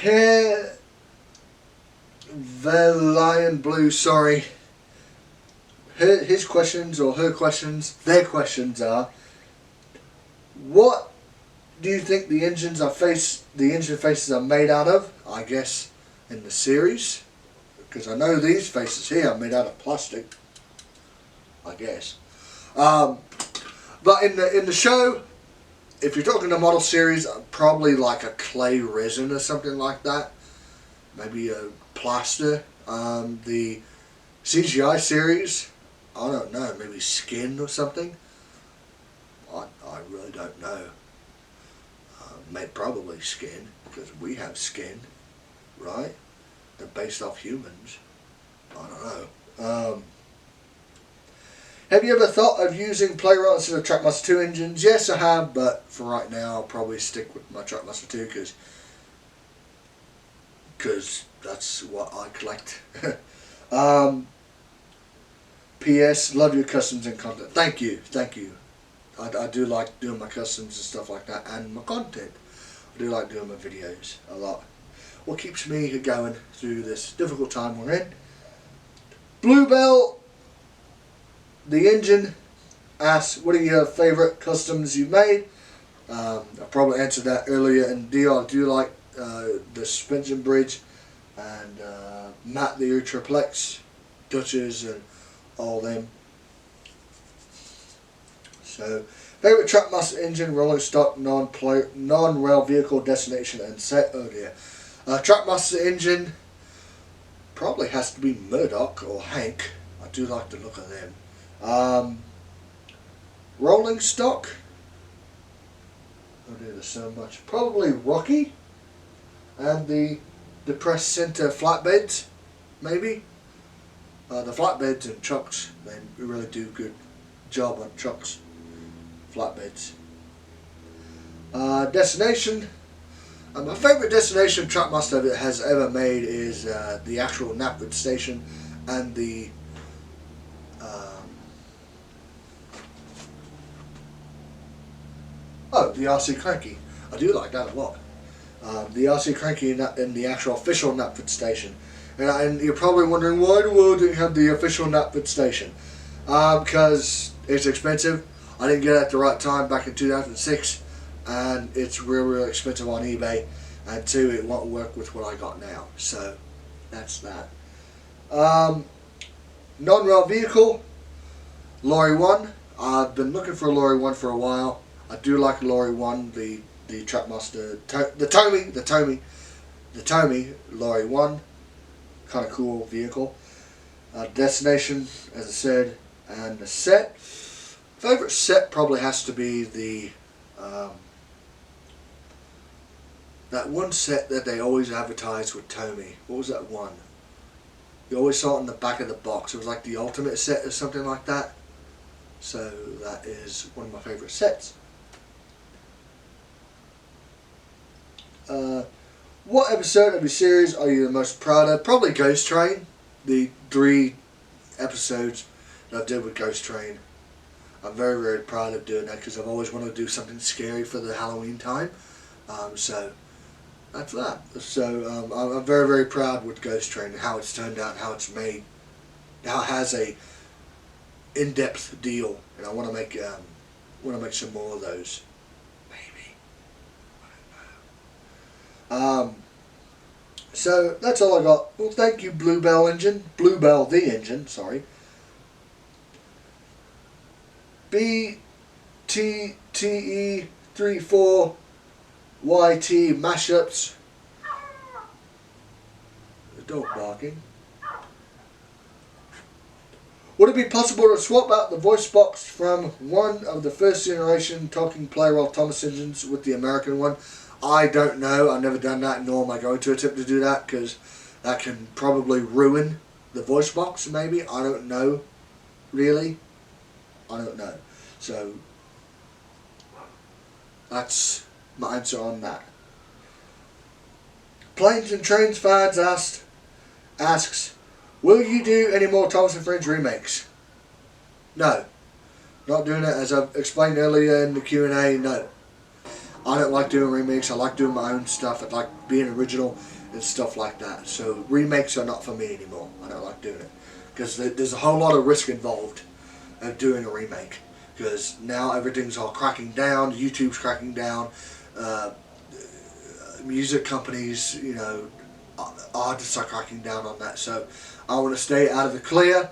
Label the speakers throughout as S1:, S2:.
S1: Here, the Lion Blue, sorry. His questions, or her questions, their questions are: what do you think the engine faces are made out of? I guess in the series, because I know these faces here are made out of plastic. I guess, but in the show, if you're talking the model series, probably like a clay resin or something like that. Maybe a plaster. The CGI series, I don't know, maybe skin or something. I really don't know. Probably skin, because we have skin, right? They're based off humans. I don't know. Have you ever thought of using Playwright instead of Trackmaster 2 engines? Yes, I have, but for right now, I'll probably stick with my Trackmaster 2 because that's what I collect. P.S. Love your customs and content. Thank you. I do like doing my customs and stuff like that, and my content. I do like doing my videos a lot. What keeps me going through this difficult time we're in. Bluebell, the engine, asks, what are your favourite customs you've made? I probably answered that earlier in deal. I do like the suspension bridge and Matt the Ultraplex, Dutchess and all them. So, favourite Trackmaster engine, rolling stock, non-rail vehicle, destination and set. Oh dear. Trackmaster engine probably has to be Murdoch or Hank. I do like the look of them. Rolling stock. Oh dear, there's so much. Probably Rocky. And the depressed center flatbeds, maybe. The flatbeds and trucks, they really do good job on trucks. Flatbeds. Destination. My favourite destination Trackmaster has ever made is the actual Knapford station and the the RC Cranky. I do like that a lot. The RC Cranky in the actual official Knapford station. And you're probably wondering, why the world didn't have the official Knapford station? Because it's expensive. I didn't get it at the right time back in 2006. And it's real expensive on eBay. And two, it won't work with what I got now. So, that's that. Non-rail vehicle, Lorry 1. I've been looking for a Lorry 1 for a while. I do like Lorry 1, the Trackmaster, the Tomy Lorry 1. Kind of cool vehicle. Destination, as I said, and the set. Favorite set probably has to be the that one set that they always advertised with Tomy. What was that one? You always saw it in the back of the box. It was like the ultimate set or something like that. So that is one of my favorite sets. What episode of your series are you the most proud of? Probably Ghost Train. The 3 episodes that I did with Ghost Train. I'm very, very proud of doing that because I've always wanted to do something scary for the Halloween time. So that's that. So I'm very, very proud with Ghost Train and how it's turned out, how it's made, how it has a in-depth deal, and I want to make some more of those. Maybe. I don't know. So that's all I got. Well, thank you, Bluebell the engine. Sorry. BTTE34YT mashups. The dog barking. Would it be possible to swap out the voice box from one of the first generation talking Playwright Thomas engines with the American one? I don't know. I've never done that, nor am I going to attempt to do that because that can probably ruin the voice box, maybe. I don't know. Really? I don't know. So, that's my answer on that. Planes and Trains fans asks, will you do any more Thomas and Friends remakes? No. Not doing it, as I've explained earlier in the Q&A, no. I don't like doing remakes. I like doing my own stuff. I like being original. and stuff like that. So remakes are not for me anymore. I don't like doing it because there's a whole lot of risk involved of doing a remake, because now everything's all cracking down. YouTube's cracking down. Music companies, you know, artists are cracking down on that. So I want to stay out of the clear.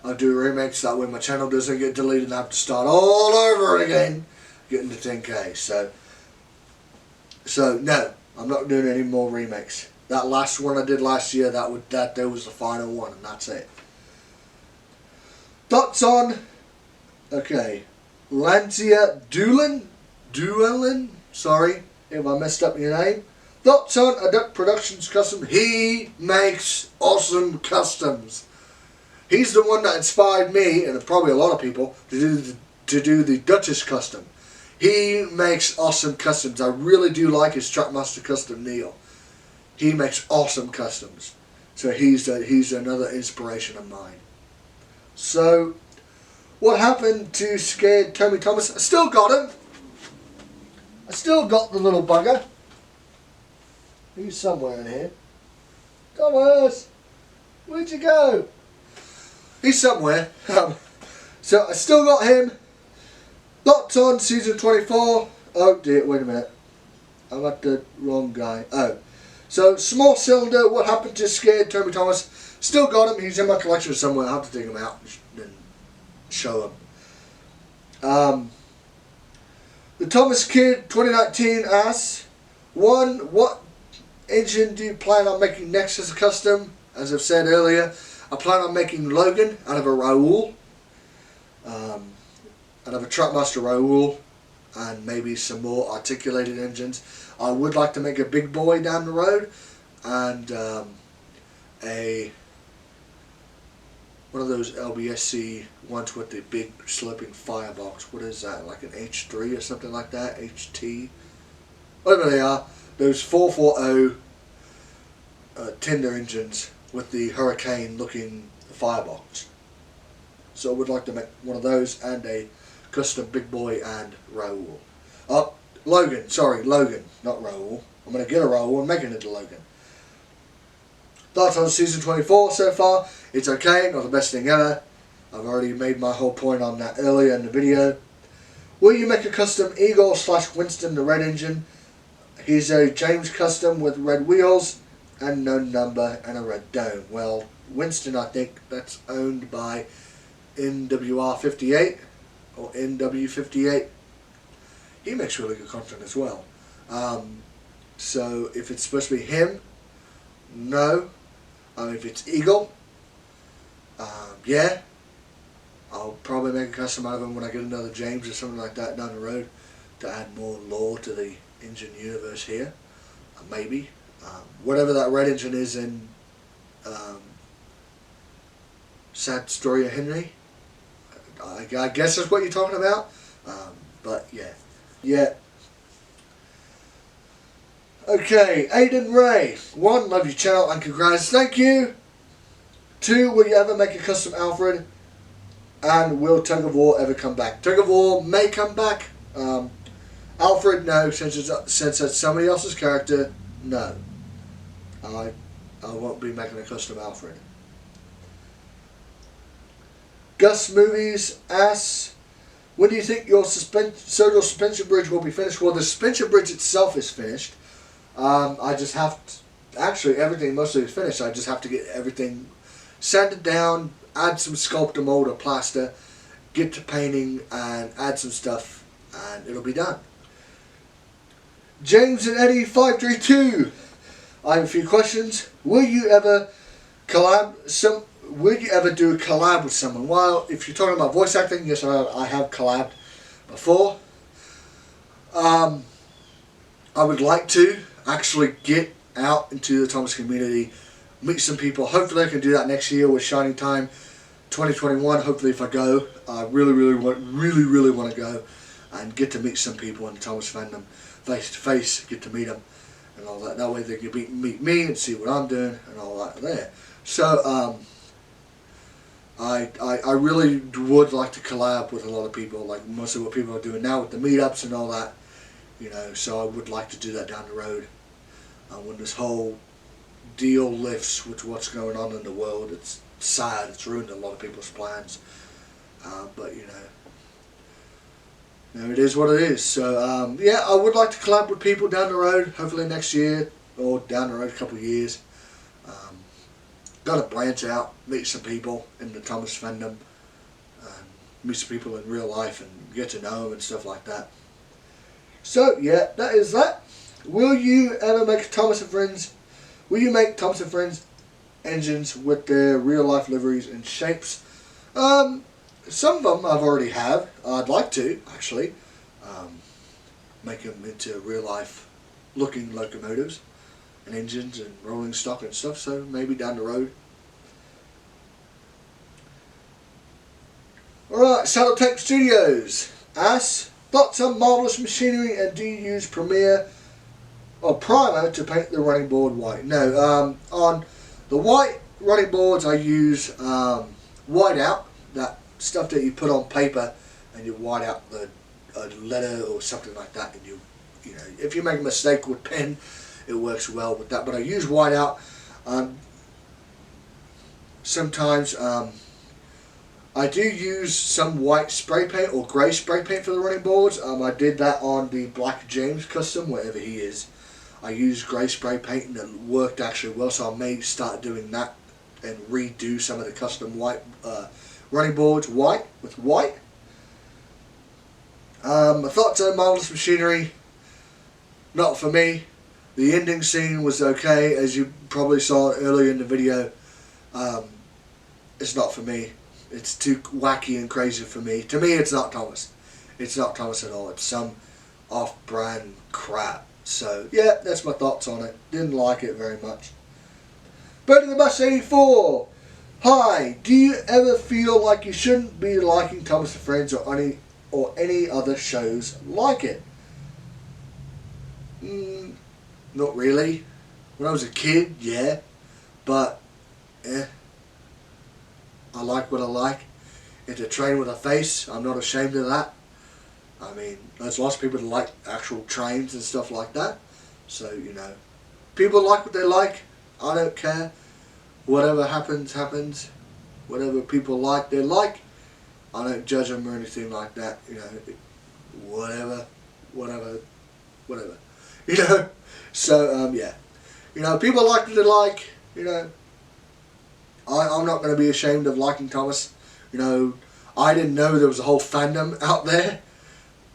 S1: I'll do remakes, that way my channel doesn't get deleted and I have to start all over again getting to 10k. So no, I'm not doing any more remakes. That last one I did last year, that was the final one, and that's it. Thoughts on, okay, Lancia Duelin, sorry if I messed up your name. Thoughts on Adept Productions Custom? He makes awesome customs. He's the one that inspired me, and probably a lot of people, to do the Duchess custom. He makes awesome customs. I really do like his Trackmaster Custom Neil. He makes awesome customs. So he's another inspiration of mine. So, what happened to Scared Tommy Thomas? I still got him. I still got the little bugger. He's somewhere in here. Thomas! Where'd you go? He's somewhere. So I still got him. Locked On Season 24. Oh dear, wait a minute. I got the wrong guy. Oh. So, Small Cylinder, What Happened to Scared Tommy Thomas? Still got him. He's in my collection somewhere. I have to dig him out and show him. The Thomas Kid 2019 asks, 1. What engine do you plan on making next as a custom? As I've said earlier, I plan on making Logan out of a Raoul. Out of a Trackmaster Raoul, and maybe some more articulated engines. I would like to make a big boy down the road, and one of those LBSC ones with the big sloping firebox. What is that? Like an H3 or something like that? HT? Whatever they are. Those 440 Tinder engines with the Hurricane looking firebox. So I would like to make one of those and a custom big boy and Raoul. Oh, Logan, sorry, Logan, not Raoul. I'm going to get a Raoul and making it a Logan. Thoughts on Season 24 so far? It's okay, not the best thing ever. I've already made my whole point on that earlier in the video. Will you make a custom Eagle / Winston, the red engine? He's a James custom with red wheels and no number and a red dome. Well, Winston, I think that's owned by NWR 58 or NW 58. He makes really good content as well. So if it's supposed to be him, no. If it's Eagle, yeah, I'll probably make a custom out of him when I get another James or something like that down the road to add more lore to the engine universe here. Maybe. Whatever that red engine is in Sad Story of Henry, I guess that's what you're talking about. But yeah. Yeah. Okay, Aiden Ray. 1, love your channel and congrats. Thank you. 2, will you ever make a custom Alfred? And will Tug of War ever come back? Tug of War may come back. Alfred, no, since it's somebody else's character, no. I won't be making a custom Alfred. Gus Movies asks, when do you think your suspension bridge will be finished? Well, the suspension bridge itself is finished. I just have to, actually everything mostly is finished. I just have to get everything sanded down, add some sculptor mold or plaster, get to painting and add some stuff, and it'll be done. James and Eddie 532. I have a few questions. Will you ever Would you ever do a collab with someone? Well, if you're talking about voice acting, yes, I have collabed before. I would like to actually get out into the Thomas community, meet some people. Hopefully I can do that next year with Shining Time 2021. Hopefully if I go, I really want to go and get to meet some people in the Thomas fandom face to face, get to meet them and all that. That way they can meet me and see what I'm doing and all that there. So, I really would like to collab with a lot of people, like most of what people are doing now with the meetups and all that, you know, so I would like to do that down the road when this whole deal lifts with what's going on in the world. It's sad. It's ruined a lot of people's plans. But you know, it is what it is. So yeah, I would like to collab with people down the road. Hopefully next year or down the road a couple of years. Got to branch out, meet some people in the Thomas fandom, meet some people in real life and get to know them and stuff like that. So yeah, that is that. Will you ever make Thomas and Friends? Will you make Thomas and Friends engines with their real life liveries and shapes? Some of them I've already have. I'd like to actually make them into real life looking locomotives and engines and rolling stock and stuff, so maybe down the road. Alright, Saddletech Studios asks, thoughts on Marvelous Machinery, and do you use Premiere or Primer to paint the running board white? No, on the white running boards I use whiteout, that stuff that you put on paper and you white out a letter or something like that, and you know, if you make a mistake with pen, it works well with that. But I use whiteout. Sometimes I do use some white spray paint or grey spray paint for the running boards. I did that on the Black James custom, wherever he is. I used grey spray paint and it worked actually well, so I may start doing that and redo some of the custom white running boards white with white. My thoughts on Marvelous Machinery, not for me. The ending scene was okay, as you probably saw earlier in the video. It's not for me. It's too wacky and crazy for me. To me, it's not Thomas. It's not Thomas at all. It's some off-brand crap. So, yeah, that's my thoughts on it. Didn't like it very much. Bird in the Bus 84. Hi, do you ever feel like you shouldn't be liking Thomas and Friends or any other shows like it? Not really. When I was a kid, yeah. But, I like what I like. It's a train with a face. I'm not ashamed of that. I mean, there's lots of people that like actual trains and stuff like that. So, you know, people like what they like. I don't care. Whatever happens, happens. Whatever people like, they like. I don't judge them or anything like that. You know, whatever. You know? So, yeah. You know, people like what they like. You know, I'm not going to be ashamed of liking Thomas. You know, I didn't know there was a whole fandom out there.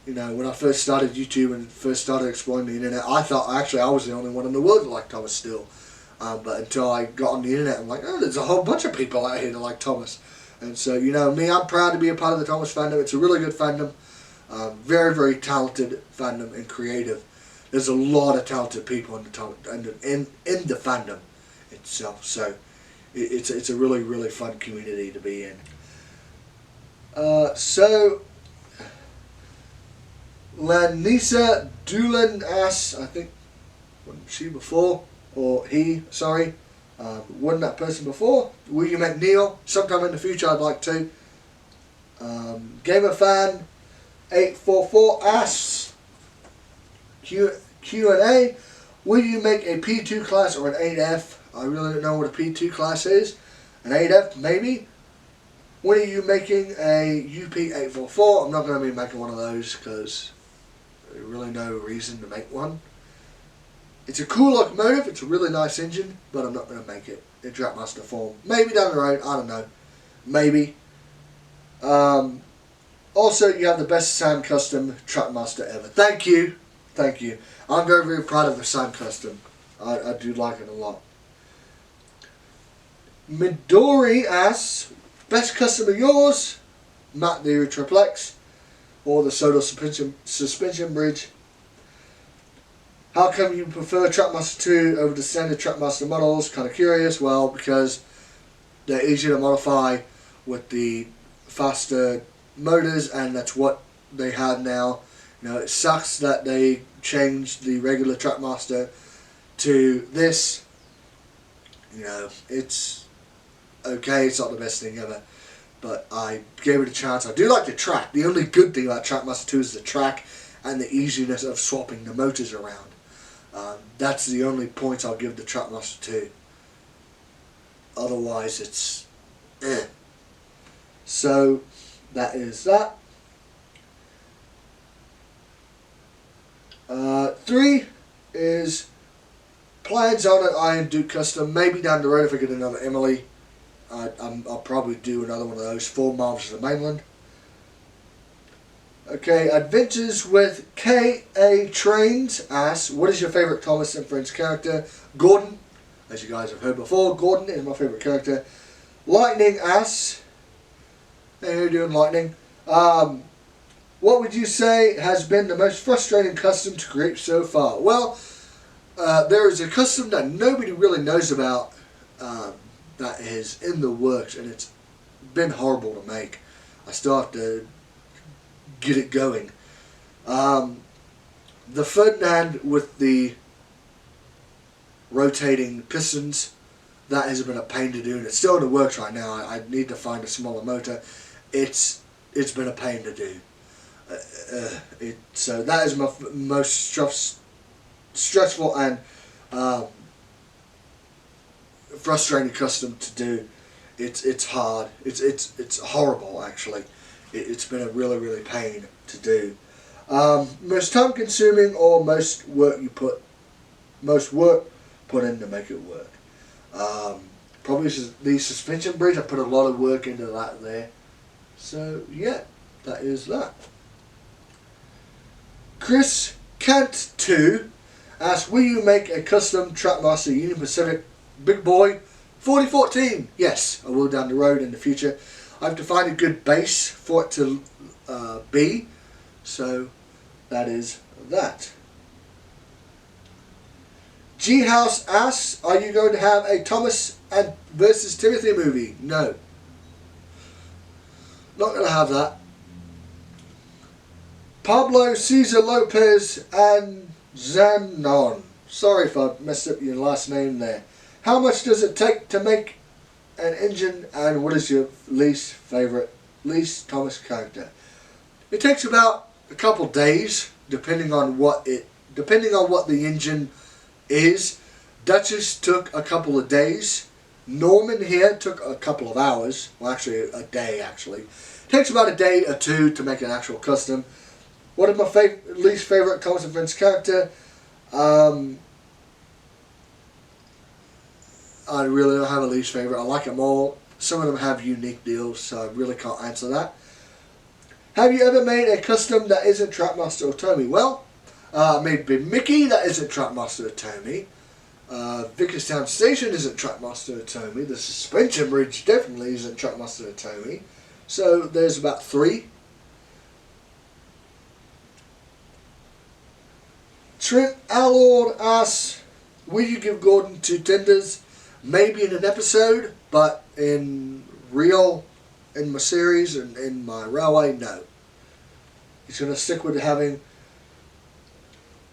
S1: You know, when I first started YouTube and first started exploring the internet, I thought actually I was the only one in the world that liked Thomas still. But until I got on the internet, I'm like, oh, there's a whole bunch of people out here that like Thomas. And so, you know, me, I'm proud to be a part of the Thomas fandom. It's a really good fandom. Very, very talented fandom and creative. There's a lot of talented people in the fandom itself. So it's a really, really fun community to be in. So Lanisa Doolan asks, I think, wasn't she before? Or he, sorry. Wasn't that person before? Will you make Neil? Sometime in the future I'd like to. GamerFan 844 asks, Q&A, will you make a P2 class or an 8F? I really don't know what a P2 class is. An 8F, maybe. When are you making a UP844? I'm not going to be making one of those because there's really no reason to make one. It's a cool locomotive, it's a really nice engine, but I'm not going to make it in Trackmaster form. Maybe down the road, I don't know. Maybe. Also, you have the best Sam Custom Trackmaster ever. Thank you. Thank you. I'm very, very proud of the Sam Custom. I do like it a lot. Midori asks, best custom of yours? Matt the Triplex or the Soda suspension bridge. How come you prefer Trackmaster 2 over the standard Trackmaster models? Kind of curious. Well, because they're easier to modify with the faster motors, and that's what they have now. You know, it sucks that they changed the regular Trackmaster to this. You know, it's okay, it's not the best thing ever, but I gave it a chance. I do like the track. The only good thing about Trackmaster 2 is the track and the easiness of swapping the motors around. That's the only points I'll give the Trackmaster 2. Otherwise, it's eh. So, that is that. 3 is plans on an Iron Duke custom. Maybe down the road if I get another Emily, I'll probably do another one of those for Marvels of the Mainland. Okay, Adventures with K.A. Trains asks, what is your favourite Thomas and Friends character? Gordon, as you guys have heard before, Gordon is my favourite character. Lightning asks, hey, how you doing, Lightning? What would you say has been the most frustrating custom to create so far? Well, there is a custom that nobody really knows about that is in the works, and it's been horrible to make. I still have to get it going. The Ferdinand with the rotating pistons, that has been a pain to do, and it's still in the works right now. I need to find a smaller motor. It's been a pain to do. So that is my most stressful and frustrating custom to do. It's hard. It's horrible actually. It's been a really pain to do. Most time consuming or most work put in to make it work. Probably the suspension bridge. I put a lot of work into that there. So yeah, that is that. Chris Kant 2 asks, will you make a custom Trackmaster Union Pacific Big Boy 4014? Yes, I will down the road in the future. I have to find a good base for it to be. So that is that. G House asks, are you going to have a Thomas and versus Timothy movie? No. Not going to have that. Pablo Cesar Lopez and Zanon. Sorry if I messed up your last name there. How much does it take to make an engine, and what is your least Thomas character? It takes about a couple days, depending on what the engine is. Duchess took a couple of days. Norman here took a couple of hours. Well, actually a day actually. It takes about a day or two to make an actual custom. What is my least favorite Thomas and Friends character? I really don't have a least favorite. I like them all. Some of them have unique deals, so I really can't answer that. Have you ever made a custom that isn't Trackmaster Otomi? Well, I made Big Mickey, that isn't Trackmaster Otomi. Vickerstown Station isn't Trackmaster Otomi. The suspension bridge definitely isn't Trackmaster Otomi. So there's about 3. Trent Allord asks, will you give Gordon 2 tenders? Maybe in an episode, but in my series and in my railway, no. He's going to stick with having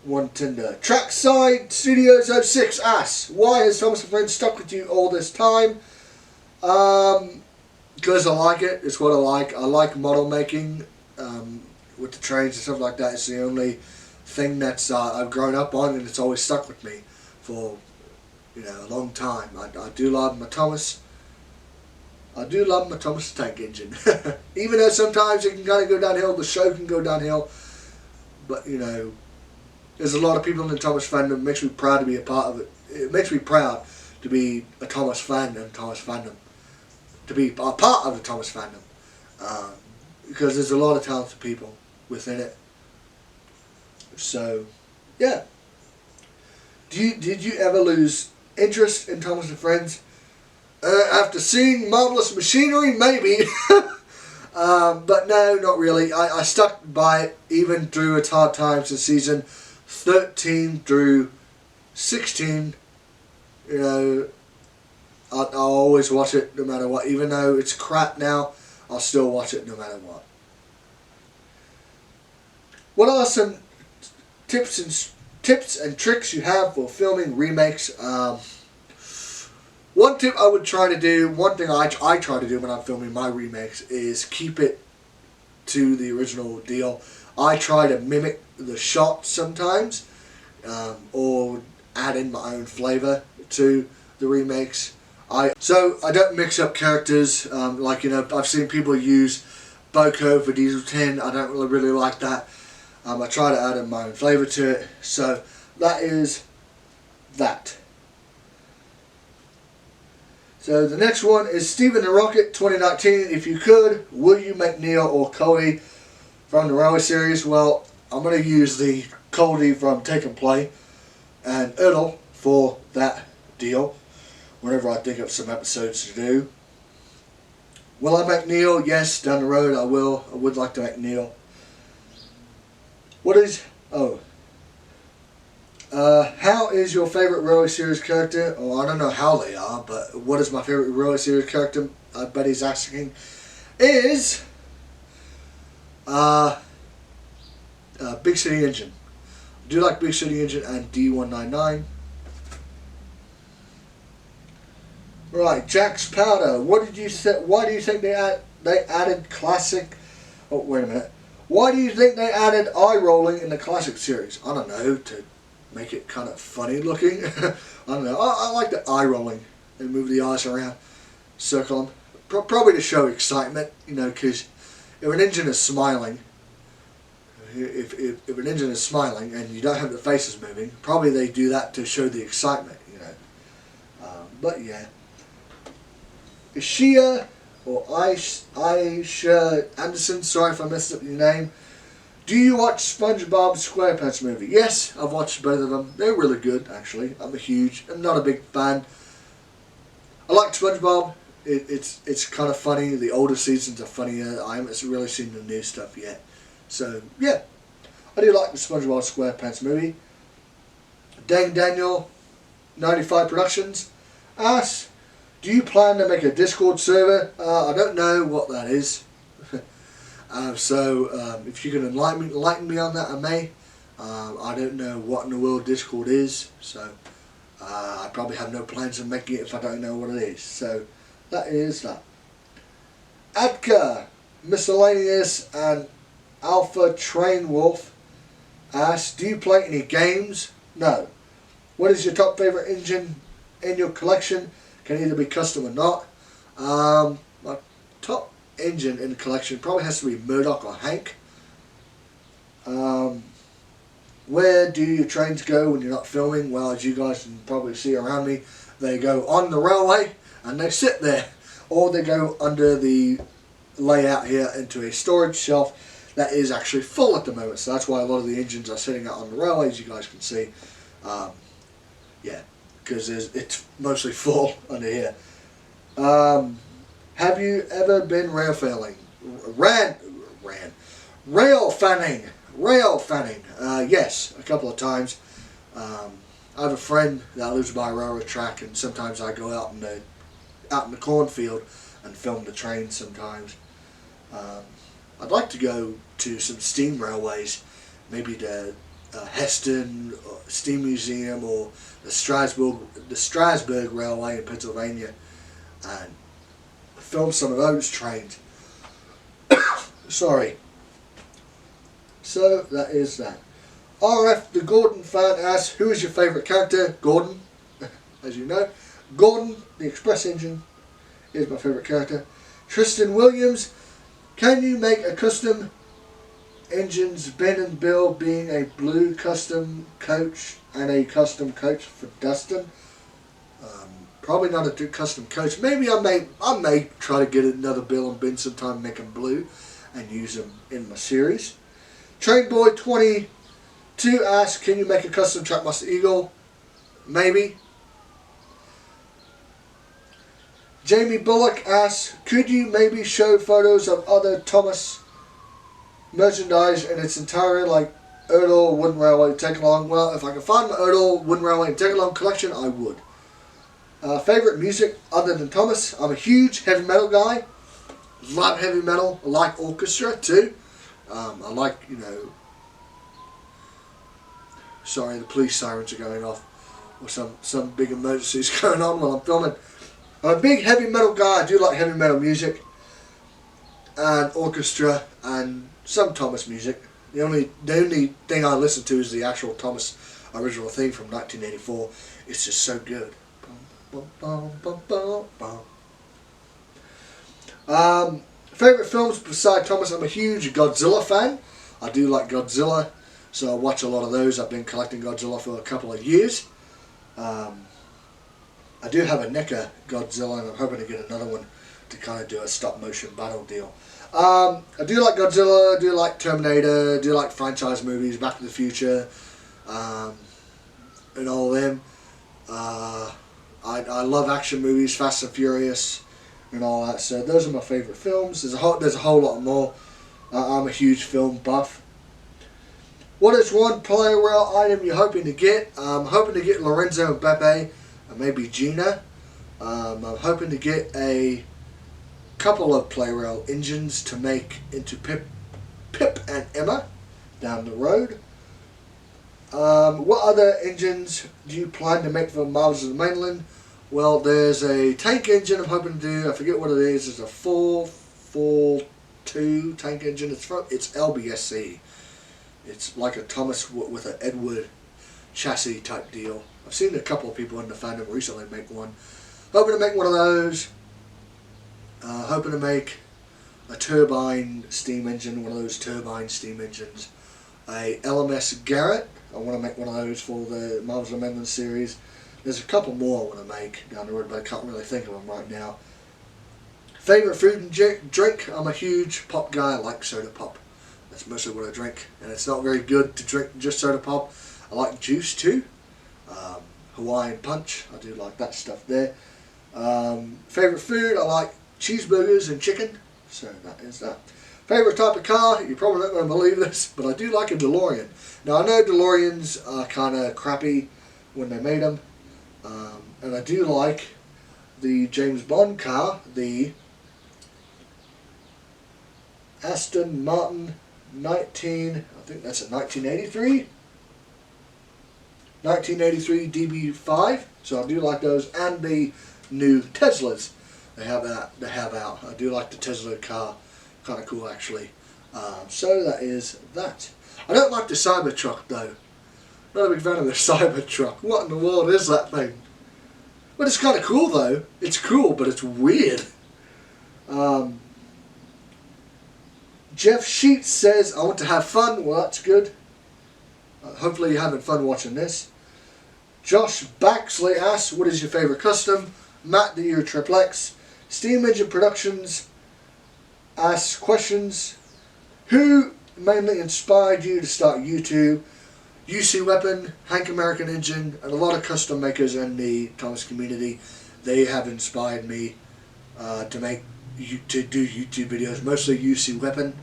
S1: 1 tender. Trackside Studios 06 asks, why has Thomas and Friends stuck with you all this time? Because I like it. It's what I like. I like model making with the trains and stuff like that. It's the only thing that's I've grown up on, and it's always stuck with me for a long time. I do love my Thomas. I do love my Thomas the Tank Engine. Even though sometimes it can kind of go downhill, the show can go downhill. But there's a lot of people in the Thomas fandom. It makes me proud to be a part of it. It makes me proud to be a Thomas fan and Thomas fandom. To be a part of the Thomas fandom. Because there's a lot of talented people within it. So, yeah. Did you ever lose interest in Thomas and Friends? After seeing Marvelous Machinery, maybe. But no, not really. I stuck by it even through its hard times in season 13 through 16. I'll always watch it no matter what. Even though it's crap now, I'll still watch it no matter what. What are some tips and tricks you have for filming remakes? One tip I would try to do, one thing I try to do when I'm filming my remakes is keep it to the original deal. I try to mimic the shots sometimes. or add in my own flavour to the remakes. So I don't mix up characters, like, you know, I've seen people use Boko for Diesel 10. I don't really like that. I try to add in my own flavour to it. So that is that. So the next one is Stephen the Rocket 2019. If you could, will you make Neil or Cody from the Railway series? Well, I'm going to use the Cody from Take and Play and Ertl for that deal whenever I think of some episodes to do. Will I make Neil? Yes, down the road I will. I would like to make Neil. What is... Oh. How is your favourite Railway series character? Oh, I don't know how they are, but what is my favourite Railway series character? I bet he's asking. Is... Big City Engine. I do like Big City Engine and D199. Right, Jack's Powder. What did you say? Why do you think they added classic? Oh, wait a minute. Why do you think they added eye rolling in the classic series? I don't know, to make it kind of funny looking. I don't know. I like the eye rolling and move the eyes around, circle them. Probably to show excitement, you know, because if an engine is smiling, if an engine is smiling and you don't have the faces moving, probably they do that to show the excitement, you know. But yeah. Ishia or Aisha Anderson, sorry if I messed up your name. Do you watch SpongeBob SquarePants movie? Yes, I've watched both of them. They're really good, actually. I'm not a big fan. I like SpongeBob. It's kind of funny. The older seasons are funnier. I haven't really seen the new stuff yet. So, yeah. I do like the SpongeBob SquarePants movie. Dang Daniel, 95 Productions, asks, do you plan to make a Discord server? I don't know what that is. So if you can enlighten me on that, I may. I don't know what in the world Discord is. So I probably have no plans of making it if I don't know what it is. So that is that. Adka, Miscellaneous and Alpha Train Wolf asks, do you play any games? No. What is your top favourite engine in your collection? Can either be custom or not. My top engine in the collection probably has to be Murdoch or Hank. Where do your trains go when you're not filming? Well, as you guys can probably see around me, they go on the railway and they sit there. Or they go under the layout here into a storage shelf that is actually full at the moment. So that's why a lot of the engines are sitting out on the railway, as you guys can see. Yeah, because it's mostly full under here. Have you ever been rail fanning? Rail fanning. Yes, a couple of times. I have a friend that lives by a railroad track, and sometimes I go out in the cornfield and film the trains sometimes. I'd like to go to some steam railways, maybe the Heston Steam Museum or the Strasburg Railway in Pennsylvania, and film some of those trains. Sorry. So that is that. RF the Gordon fan asks, who is your favourite character? Gordon, as you know. Gordon, the Express Engine, is my favourite character. Tristan Williams, can you make a custom engines Ben and Bill being a blue custom coach and a custom coach for Dustin? Probably not a custom coach. Maybe I may try to get another Bill and Ben sometime, make them blue and use them in my series. Trainboy22 asks, can you make a custom Trackmaster Eagle? Maybe. Jamie Bullock asks, could you maybe show photos of other Thomas merchandise in its entirety, like Ertl, Wooden Railway, Take Along? Well, if I can find my Ertl, Wooden Railway and Take Along collection, I would. Favourite music other than Thomas? I'm a huge heavy metal guy. Love heavy metal. I like orchestra too. I like, you know... Sorry, the police sirens are going off. Or some big emergencies going on while I'm filming. I'm a big heavy metal guy. I do like heavy metal music. And orchestra and some Thomas music. The only thing I listen to is the actual Thomas original theme from 1984. It's just so good. Favorite films beside Thomas, I'm a huge Godzilla fan. I do like Godzilla, so I watch a lot of those. I've been collecting Godzilla for a couple of years. I do have a NECA Godzilla, and I'm hoping to get another one to kind of do a stop motion battle deal. I do like Godzilla, I do like Terminator, I do like franchise movies, Back to the Future, and all of them. I love action movies, Fast and Furious, and all that. So those are my favourite films. There's a whole lot more. I'm a huge film buff. What is one player rail item you're hoping to get? I'm hoping to get Lorenzo Beppe, and maybe Gina. I'm hoping to get a couple of player rail engines to make into Pip and Emma down the road. What other engines do you plan to make for Marvels of the Mainland? Well, there's a tank engine I'm hoping to do. I forget what it is. It's a 442 tank engine. It's LBSC. It's like a Thomas with an Edward chassis type deal. I've seen a couple of people in the fandom recently make one. Hoping to make one of those. Hoping to make a turbine steam engine, one of those turbine steam engines. A LMS Garrett. I want to make one of those for the Marvels of the Mainland series. There's a couple more I want to make down the road, but I can't really think of them right now. Favorite food and drink? I'm a huge pop guy. I like soda pop. That's mostly what I drink, and it's not very good to drink just soda pop. I like juice too. Hawaiian Punch. I do like that stuff there. Favorite food? I like cheeseburgers and chicken. So that is that. Favorite type of car? You're probably not going to believe this, but I do like a DeLorean. Now I know DeLoreans are kind of crappy when they made them, and I do like the James Bond car, the Aston Martin 1983 DB5. So I do like those, and the new Teslas they have out. I do like the Tesla car, kind of cool actually. So that is that. I don't like the Cybertruck though. Not a big fan of the Cybertruck. What in the world is that thing? But it's kind of cool though. It's cool, but it's weird. Jeff Sheets says, I want to have fun. Well, that's good. Hopefully you're having fun watching this. Josh Baxley asks, what is your favourite custom? Matt the Euro Triple X. Steam Engine Productions asks questions. Who mainly inspired you to start YouTube? UC Weapon, Hank American Engine, and a lot of custom makers in the Thomas community. They have inspired me to do YouTube videos. Mostly UC Weapon.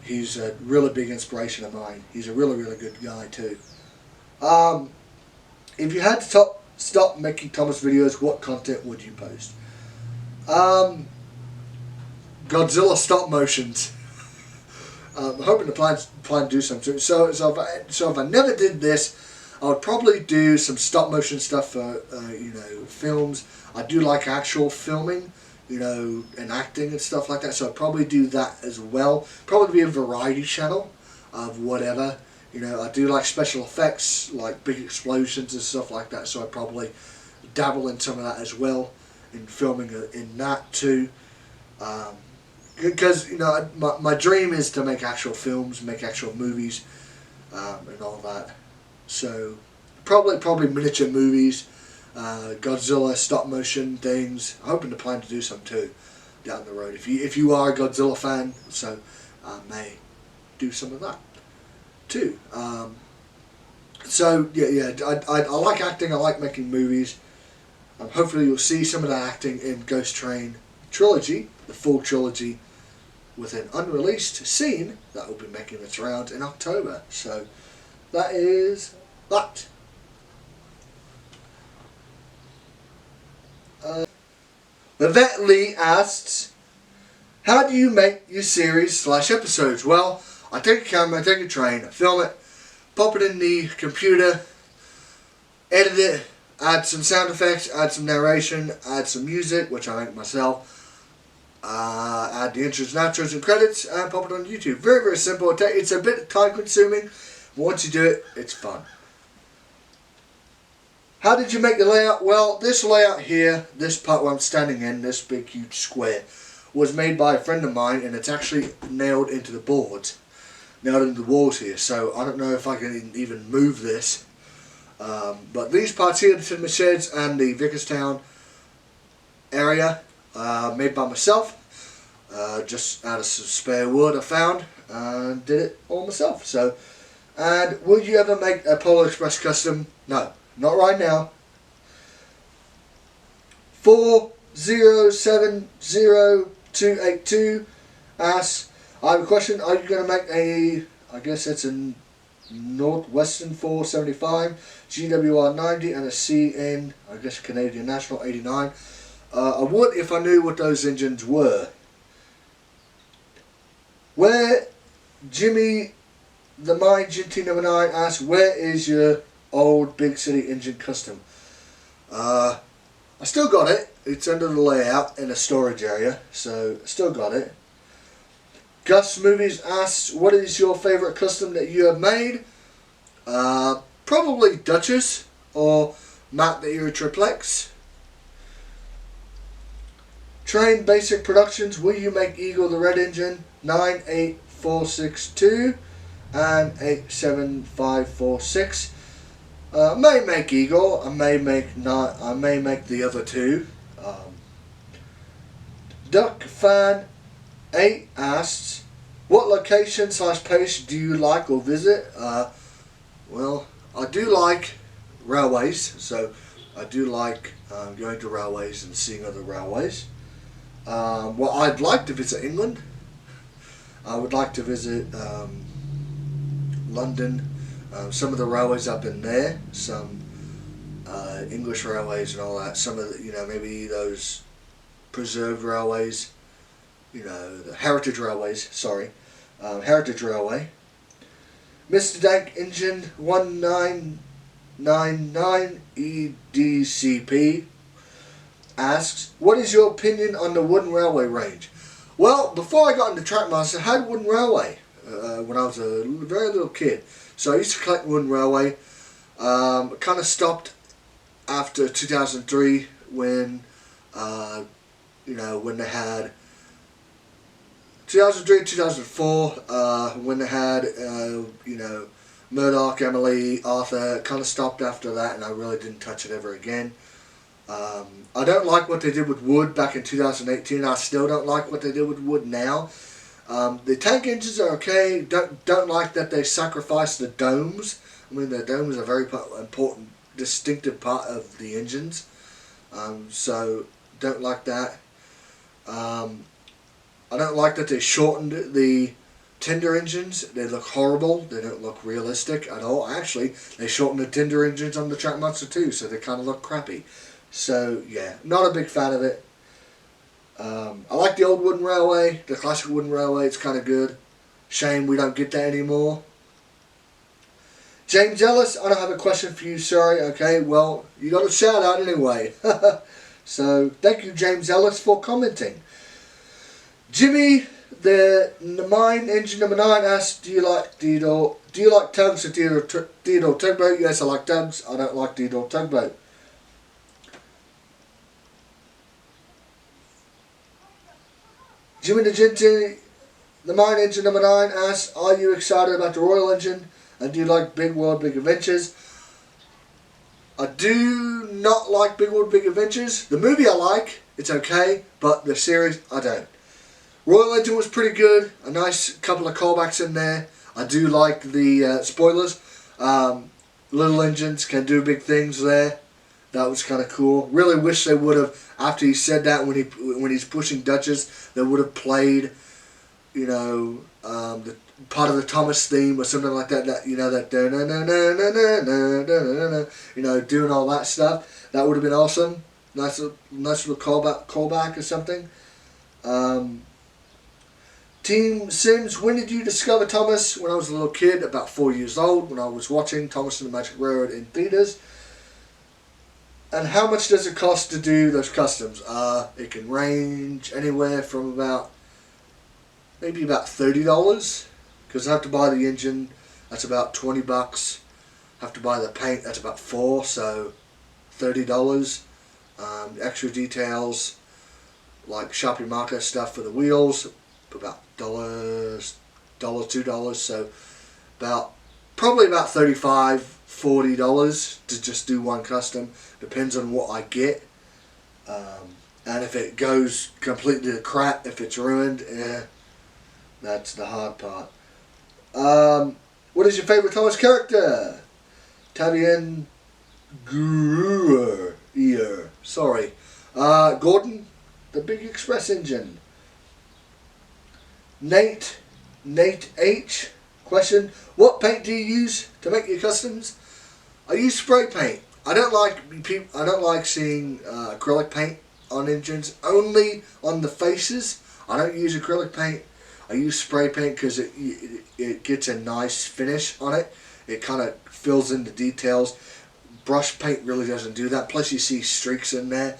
S1: He's a really big inspiration of mine. He's a really, really good guy too. If you had to stop making Thomas videos, what content would you post? Godzilla stop motions. I'm hoping to plan to do something. So if I never did this, I would probably do some stop motion stuff for films. I do like actual filming, and acting and stuff like that. So I'd probably do that as well. Probably be a variety channel of whatever. I do like special effects, like big explosions and stuff like that. So I'd probably dabble in some of that as well, in filming in that too. Because my dream is to make actual films, make actual movies, and all that. So probably miniature movies, Godzilla stop motion things. I'm hoping to plan to do some too down the road. If you are a Godzilla fan, so I may do some of that too. So yeah, I like acting. I like making movies. Hopefully you'll see some of that acting in Ghost Train trilogy, the full trilogy, with an unreleased scene that will be making its rounds in October. So that is that. Vivette Lee asks, how do you make your series / episodes? Well, I take a camera, I take a train, I film it, pop it in the computer, edit it, add some sound effects, add some narration, add some music, which I make myself, add the intros and outros and credits, and pop it on YouTube. Very, very simple. It's a bit time consuming, but once you do it, it's fun. How did you make the layout? Well, this layout here, this part where I'm standing in, this big huge square, was made by a friend of mine, and it's actually nailed into the boards, nailed into the walls here. So I don't know if I can even move this. But these parts here, the Tinman Sheds and the Vickerstown area, made by myself, just out of some spare wood I found, and did it all myself. So, and would you ever make a Polar Express custom? No, not right now. 4070282 asks, I have a question. Are you going to make a, I guess it's a Northwestern 475, GWR 90, and a CN, I guess Canadian National 89? I would if I knew what those engines were. Where Jimmy the Mine GT number 9 asks, where is your old Big City engine custom? I still got it. It's under the layout in a storage area, so I still got it. Gus Movies asks, what is your favourite custom that you have made? Probably Duchess or Matt the Era Triplex. Train Basic Productions, will you make Eagle the Red Engine 98462 and 87546? I may make Eagle. I may make the other two. Duck Fan 8 asks, what location / place do you like or visit? Well, I do like railways, so I do like going to railways and seeing other railways. Well, I'd like to visit England. I would like to visit London. Some of the railways up in there, some English railways and all that. Some of the, maybe those preserved railways, the heritage railways. Sorry, heritage railway. Mr. Dank Engine 1999 EDCP asks, what is your opinion on the wooden railway range? Well, before I got into Trackmaster, I had wooden railway when I was a very little kid. So I used to collect wooden railway. Kind of stopped after 2003 when, when they had 2003, 2004, when they had, Murdoch, Emily, Arthur. Kind of stopped after that, and I really didn't touch it ever again. I don't like what they did with wood back in 2018. I still don't like what they did with wood now. The tank engines are okay. Don't like that they sacrificed the domes. I mean, the domes are a very important, distinctive part of the engines. So don't like that. I don't like that they shortened the tender engines. They look horrible. They don't look realistic at all. Actually, they shortened the tender engines on the Trackmaster too, so they kind of look crappy. So yeah, not a big fan of it. I like the old wooden railway, the classic wooden railway. It's kind of good. Shame we don't get that anymore. James Ellis, I don't have a question for you, sorry. Okay, well, you got a shout out anyway. So thank you, James Ellis, for commenting. Jimmy the Mine Engine number 9 asks, do you like tugs or Theodore tugboat? Yes, I like tugs. I don't like Theodore tugboat. Jimmy the Mine Engine number 9 asks, are you excited about the Royal Engine? And do you like Big World, Big Adventures? I do not like Big World, Big Adventures. The movie I like, it's okay, but the series, I don't. Royal Engine was pretty good. A nice couple of callbacks in there. I do like the spoilers. Little engines can do big things there. That was kind of cool. Really wish they would have, after he said that, when he's pushing Duchess, they would have played, the part of the Thomas theme or something like that. That doing all that stuff. That would have been awesome. Nice little callback or something. Team Sims, when did you discover Thomas? When I was a little kid, about 4 years old, when I was watching Thomas and the Magic Railroad in theaters. And how much does it cost to do those customs? It can range anywhere from maybe about $30, because I have to buy the engine. That's about $20. Have to buy the paint. That's about $4. So $30. Extra details like Sharpie marker stuff for the wheels, about $2. So probably about $35-40 to just do one custom. Depends on what I get. And if it goes completely to crap, if it's ruined, that's the hard part. What is your favorite Thomas character? Tavian Gruer. Sorry. Gordon, the Big Express Engine. Nate H. Question: what paint do you use to make your customs? I use spray paint. I don't like seeing acrylic paint on engines. Only on the faces. I don't use acrylic paint. I use spray paint because it gets a nice finish on it. It kind of fills in the details. Brush paint really doesn't do that. Plus you see streaks in there.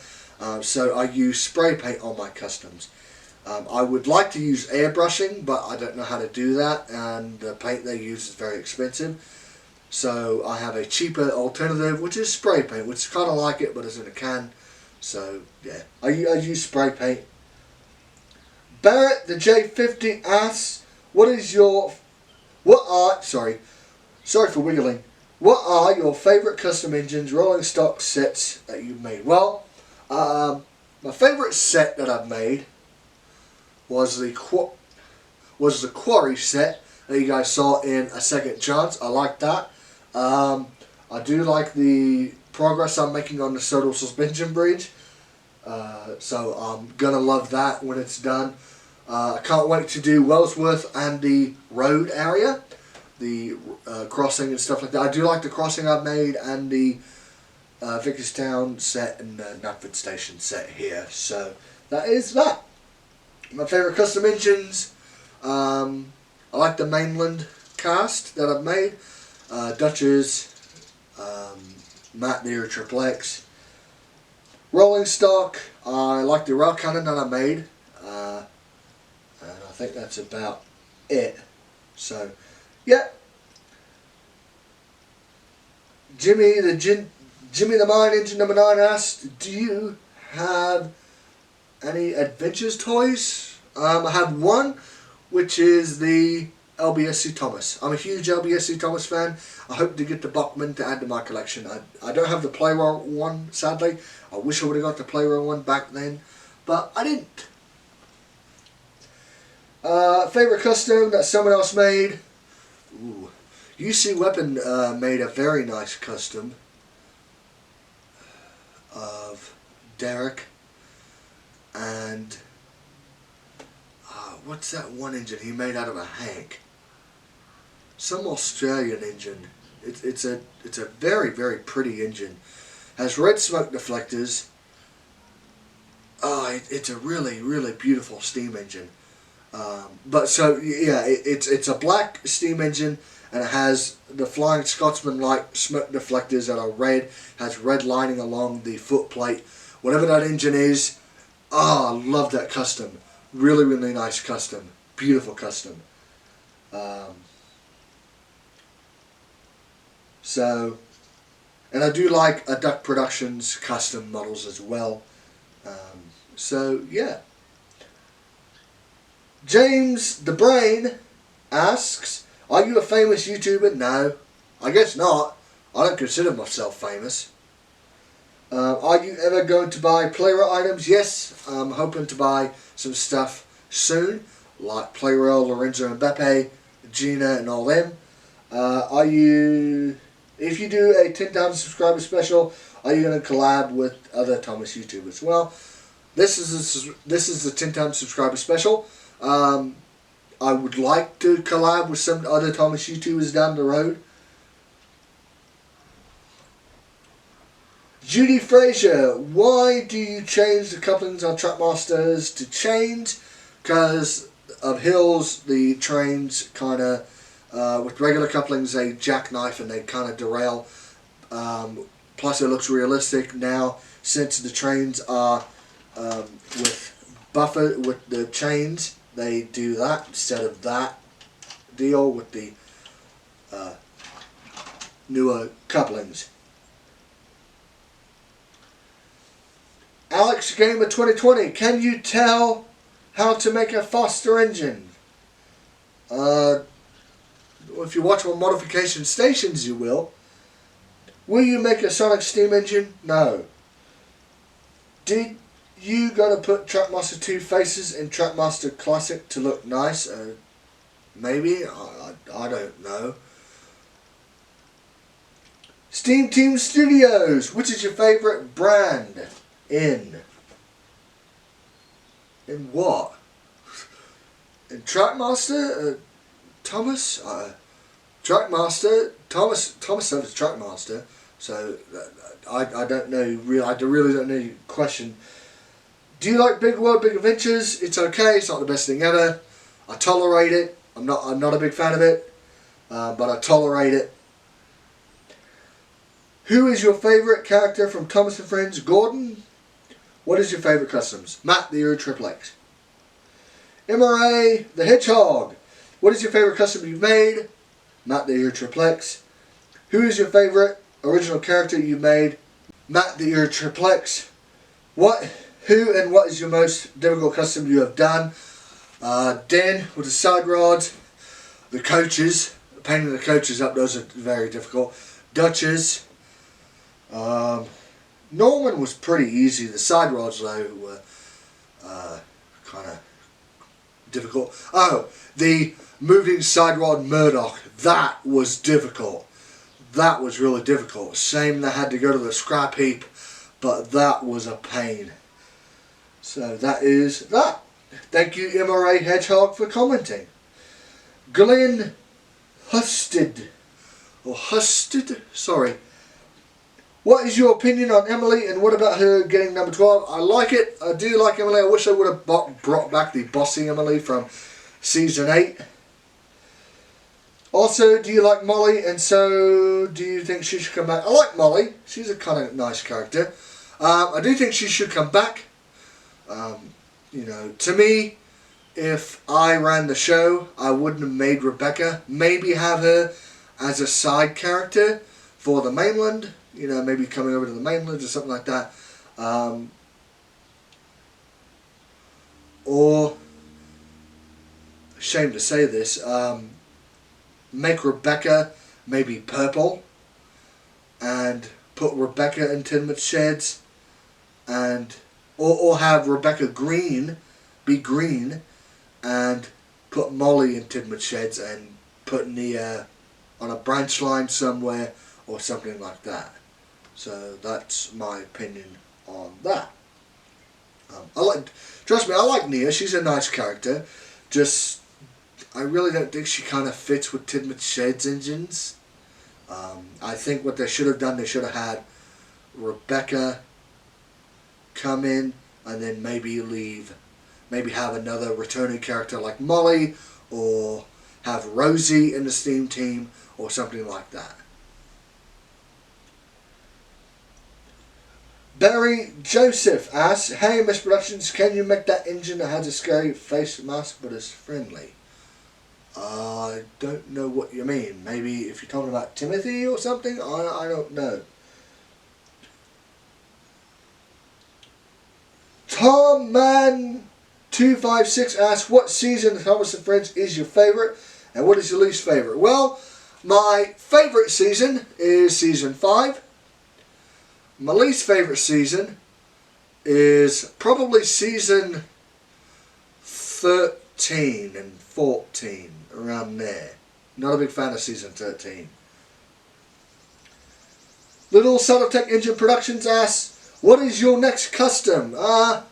S1: So I use spray paint on my customs. I would like to use airbrushing, but I don't know how to do that, and the paint they use is very expensive. So I have a cheaper alternative, which is spray paint, which is kind of like it, but it's in a can. So yeah, I use spray paint. Barrett the J50 asks, sorry for wiggling. What are your favorite custom engines rolling stock sets that you've made? Well, my favorite set that I've made was the Quarry set that you guys saw in A Second Chance. I like that. I do like the progress I'm making on the Sodal Suspension Bridge. So I'm gonna love that when it's done. I can't wait to do Wellsworth and the road area, the crossing and stuff like that. I do like the crossing I've made and the Vickerstown set and the Knapford Station set here. So that is that. My favourite custom engines, I like the Mainland cast that I've made, Dutchess, Matt Near Triple X. Rolling stock, I like the rail cannon that I made, and I think that's about it. So, yeah. Jimmy the Mine Engine number 9 asked, do you have any Adventures toys? I have one, which is the LBSC Thomas. I'm a huge LBSC Thomas fan. I hope to get the Buckman to add to my collection. I don't have the Playroll one, sadly. I wish I would have got the Playroll one back then, but I didn't. Favorite custom that someone else made? Ooh. UC Weapon made a very nice custom of Derek and what's that one engine he made out of a Hank? Some Australian engine. It's a very, very pretty engine. Has red smoke deflectors. It's a really, really beautiful steam engine. But so yeah, it's a black steam engine, and it has the Flying Scotsman like smoke deflectors that are red. Has red lining along the foot plate. Whatever that engine is, I love that custom. Really, really nice custom. Beautiful custom. So, and I do like a Duck Productions custom models as well. So yeah. James the Brain asks, are you a famous YouTuber? No, I guess not. I don't consider myself famous. Are you ever going to buy Playroll items? Yes, I'm hoping to buy some stuff soon, like Playroll, Lorenzo and Beppe, Gina and all them. If you do a 10,000 subscriber special, are you going to collab with other Thomas YouTubers? Well, this is the 10,000 subscriber special. I would like to collab with some other Thomas YouTubers down the road. Judy Frazier, why do you change the couplings on Trackmasters to chains? Because of hills, the trains kind of, with regular couplings, they jackknife and they kind of derail. Plus it looks realistic now, since the trains are with the chains, they do that instead of that deal with the newer couplings. Alex Gamer 2020, can you tell how to make a faster engine? If you watch my modification stations, you will. Will you make a Sonic steam engine? No. Did you gonna put Trackmaster 2 faces in Trackmaster Classic to look nice? Maybe. I don't know. Steam Team Studios, which is your favourite brand? In what? In Trackmaster? Thomas? Trackmaster? Thomas serves as Trackmaster, so I don't know, I really don't know your question. Do you like Big World, Big Adventures? It's okay, it's not the best thing ever. I tolerate it. I'm not a big fan of it, but I tolerate it. Who is your favourite character from Thomas and Friends? Gordon. What is your favourite customs? Matt the Euro Triple X. MRA the Hedgehog. What is your favourite custom you've made? Matt the Euro Triple X. Who is your favourite original character you've made? Matt the Euro Triple X. Who and what is your most difficult custom you have done? Den with the side rods. The coaches. Painting the coaches up, those are very difficult. Duchess. Norman was pretty easy. The side rods though were kind of difficult. Oh, the moving side rod Murdoch. That was difficult. That was really difficult. Shame they had to go to the scrap heap, but that was a pain. So that is that. Thank you, MRA Hedgehog, for commenting. Glenn Husted. Sorry. What is your opinion on Emily, and what about her getting number 12? I like it. I do like Emily. I wish I would have brought back the bossy Emily from season 8. Also, do you like Molly, and so do you think she should come back? I like Molly. She's a kind of nice character. I do think she should come back. You know, to me, if I ran the show, I wouldn't have made Rebecca. Maybe have her as a side character for the mainland. You know, maybe coming over to the mainland or something like that. Or, shame to say this, make Rebecca maybe purple and put Rebecca in Tenement Sheds, and or have Rebecca be green and put Molly in Tenement Sheds and put Nia on a branch line somewhere or something like that. So that's my opinion on that. Trust me, I like Nia. She's a nice character. Just, I really don't think she kind of fits with Tenement Sheds engines. I think what they should have done, they should have had Rebecca come in and then maybe leave. Maybe have another returning character like Molly, or have Rosie in the Steam Team or something like that. Barry Joseph asks, hey Miss Productions, can you make that engine that has a scary face mask but is friendly? I don't know what you mean. Maybe if you're talking about Timothy or something? I don't know. TomMan256 asks, what season of Thomas and Friends is your favourite and what is your least favourite? Well, my favourite season is season 5. My least favourite season is probably season 13 and 14, around there. Not a big fan of season 13. Little Subtech Engine Productions asks, what is your next custom? My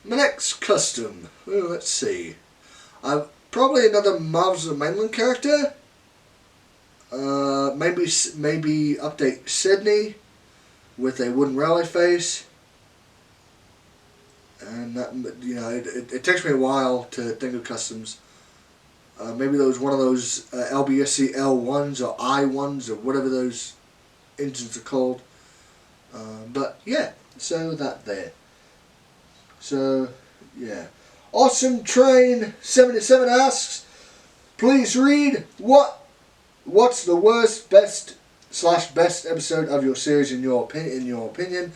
S1: next custom, well, let's see. Probably another Marvels of the Mainland character. Maybe update Sydney with a wooden railway face, and that, you know, it takes me a while to think of customs. Maybe there was one of those LBSC L1s or I1s or whatever those engines are called. But yeah, so that there. So yeah, Awesome Train 77 asks, please read what's the worst, best / best episode of your series in your opinion.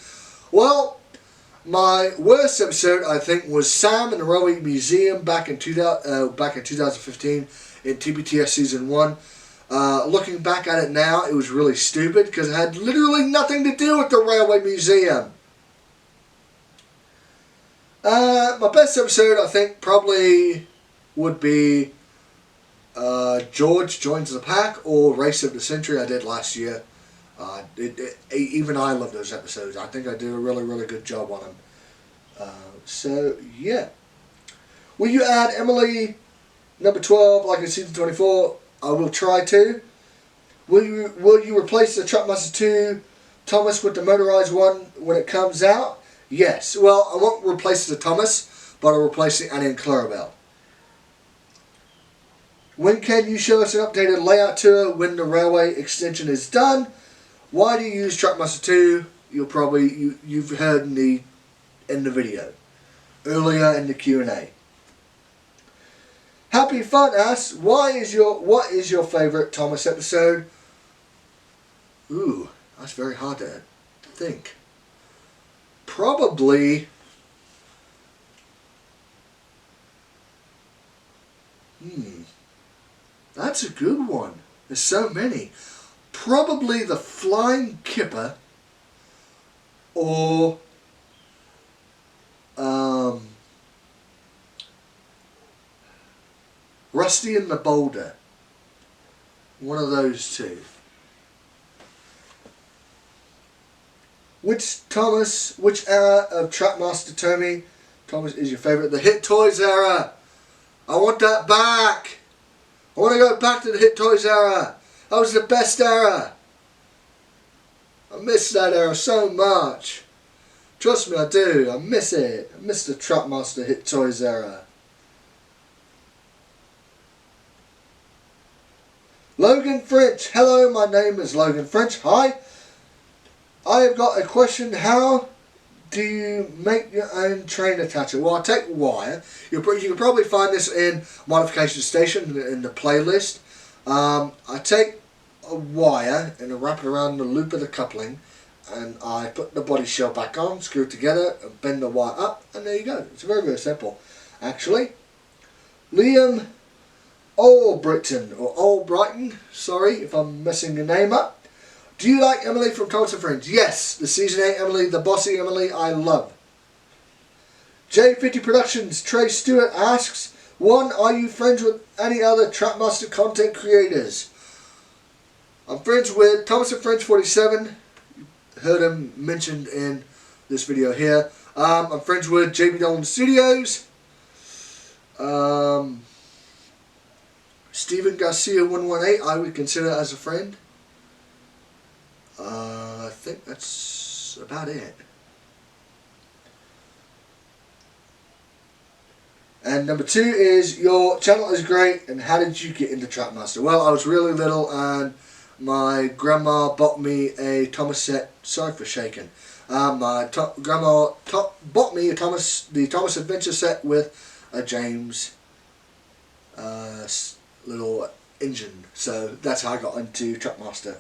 S1: Well, My worst episode, I think, was Sam and the Railway Museum back in 2015 in TBTS Season 1. Looking back at it now, it was really stupid because it had literally nothing to do with the Railway Museum. My best episode, I think, probably would be George Joins the Pack or Race of the Century I did last year. Even I love those episodes. I think I did a really, really good job on them. So, yeah. Will you add Emily number 12 like in season 24? I will try to. Will you replace the Truckmaster 2 Thomas with the motorized one when it comes out? Yes. Well, I won't replace the Thomas, but I'll replace the Annie and Clarabelle. When can you show us an updated layout tour when the railway extension is done? Why do you use Truckmaster 2? You've heard in the video earlier in the Q&A. Happy Fun asks, what is your favourite Thomas episode? Ooh, that's very hard to think. Probably that's a good one. There's so many. Probably the Flying Kipper or Rusty and the Boulder. One of those two. Which era of Trackmaster Tommy Thomas is your favourite? The Hit Toys era. I want that back. I want to go back to the Hit Toys era. That was the best era. I miss that era so much. Trust me, I do. I miss it. I miss the Trackmaster Hit Toys era. Logan French. Hello, my name is Logan French. Hi. I have got a question. How do you make your own train attacher? Well, I take wire. You can probably find this in Modification Station in the playlist. I take a wire and I wrap it around the loop of the coupling, and I put the body shell back on, screw it together, and bend the wire up, and there you go. It's very, very simple, actually. Liam Albrighton, sorry if I'm messing your name up. Do you like Emily from Thomas and Friends? Yes, the Season 8 Emily, the bossy Emily, I love. J50 Productions, Trey Stewart asks, 1. Are you friends with any other Trackmaster content creators? I'm friends with Thomas and Friends 47. Heard him mentioned in this video here. I'm friends with JB Dolan Studios. Steven Garcia 118 I would consider as a friend. I think that's about it. And number 2 is, your channel is great, and how did you get into Trackmaster? Well, I was really little and my grandma bought me a Thomas set. Sorry for shaking. My grandma bought me the Thomas Adventure set with a James little engine. So that's how I got into Trackmaster.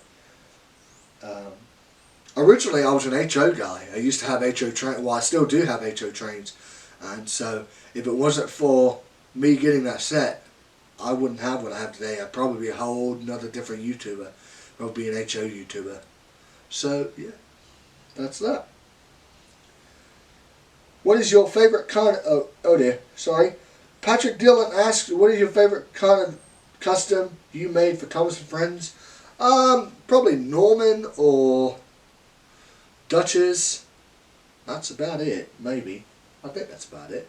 S1: Originally I was an HO guy. I used to have HO trains. Well, I still do have HO trains. And so if it wasn't for me getting that set, I wouldn't have what I have today. I'd probably be a whole another different YouTuber. I'd be an HO YouTuber. So yeah, that's that. What is your favorite kind of... Oh dear, sorry. Patrick Dillon asks, what is your favorite kind of custom you made for Thomas and Friends? Probably Norman or Duchess. That's about it, maybe. I think that's about it.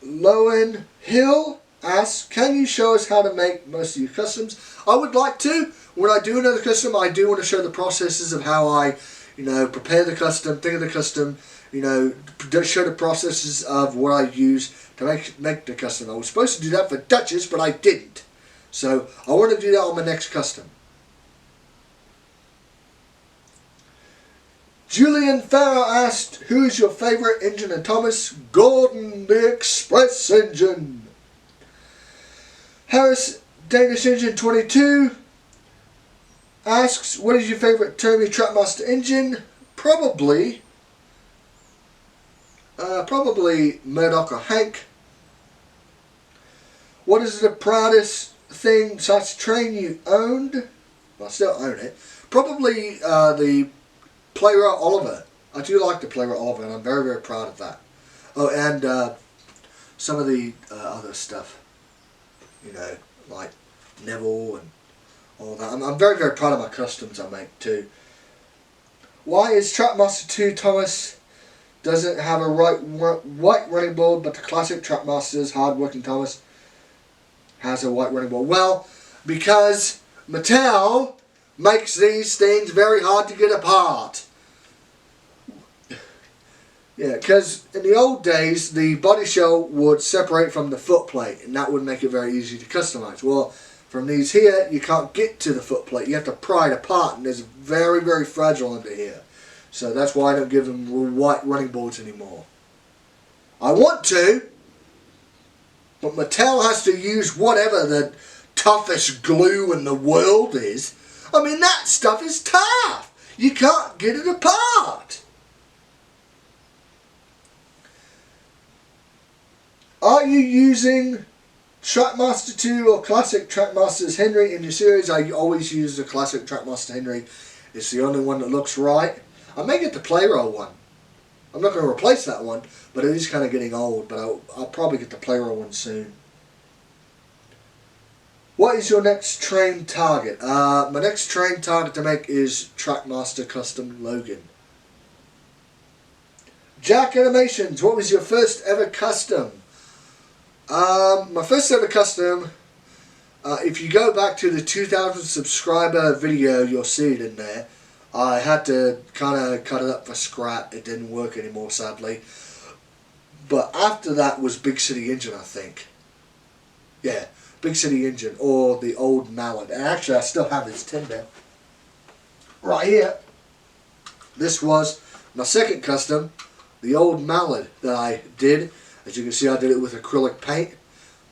S1: Lowen Hill asks, can you show us how to make most of your customs? I would like to. When I do another custom, I do want to show the processes of how I, prepare the custom, think of the custom, show the processes of what I use to make the custom. I was supposed to do that for Duchess, but I didn't. So I want to do that on my next custom. Julian Farrow asked, who is your favourite engine in Thomas? Gordon the Express engine. Harris Danish Engine 22 asks, what is your favourite Tomy Trackmaster engine? Probably Murdoch or Hank. What is the proudest thing / train you owned? Well, I still own it. Probably the Playwright Oliver. I do like the Playwright Oliver, and I'm very, very proud of that. Oh, and some of the other stuff, you know, like Neville and all that. I'm very, very proud of my customs I make too. Why is Trackmaster 2 Thomas doesn't have a white running board, but the classic Trackmaster's hard-working Thomas has a white running board? Well, because Mattel makes these things very hard to get apart. Yeah, because in the old days, the body shell would separate from the foot plate, and that would make it very easy to customize. Well, from these here, you can't get to the foot plate. You have to pry it apart, and it's very, very fragile under here. So that's why I don't give them white running boards anymore. I want to, but Mattel has to use whatever the toughest glue in the world is. I mean, that stuff is tough. You can't get it apart. Are you using Trackmaster 2 or Classic Trackmaster's Henry in your series? I always use the Classic Trackmaster Henry. It's the only one that looks right. I may get the Playroll one. I'm not going to replace that one, but it is kind of getting old. But I'll probably get the Playroll one soon. What is your next train target? My next train target to make is Trackmaster Custom Logan. Jack Animations, what was your first ever custom? My first ever custom, if you go back to the 2,000 subscriber video, you'll see it in there. I had to kind of cut it up for scrap. It didn't work anymore, sadly. But after that was Big City Engine, I think. Yeah, Big City Engine, or the old Mallard. And actually, I still have this tin there. Right here. This was my second custom, the old Mallard that I did. As you can see, I did it with acrylic paint,